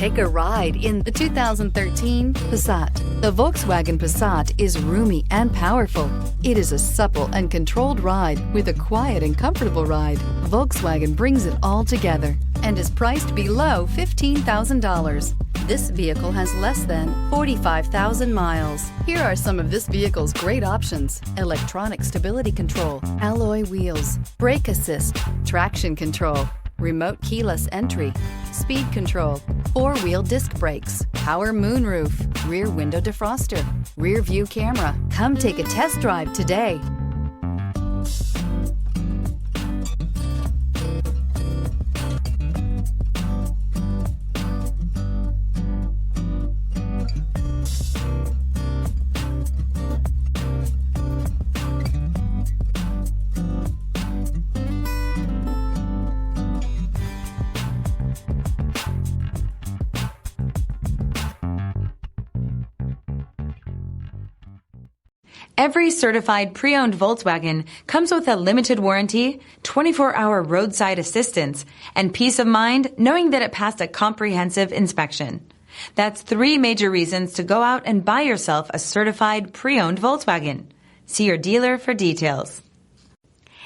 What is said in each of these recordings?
Take a ride in the 2013 Passat. The Volkswagen Passat is roomy and powerful. It is a supple and controlled ride with a quiet and comfortable ride. Volkswagen brings it all together and is priced below $15,000. This vehicle has less than 45,000 miles. Here are some of this vehicle's great options: electronic stability control, alloy wheels, brake assist, traction control, remote keyless entry, speed control, four-wheel disc brakes, power moonroof, rear window defroster, rear view camera. Come take a test drive today. Every certified pre-owned Volkswagen comes with a limited warranty, 24-hour roadside assistance, and peace of mind knowing that it passed a comprehensive inspection. That's 3 major reasons to go out and buy yourself a certified pre-owned Volkswagen. See your dealer for details.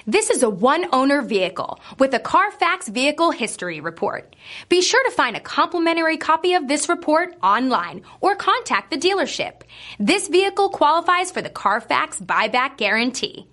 This is a one-owner vehicle with a CARFAX Vehicle History Report. Be sure to find a complimentary copy of this report online or contact the dealership. This vehicle qualifies for the CARFAX Buyback Guarantee.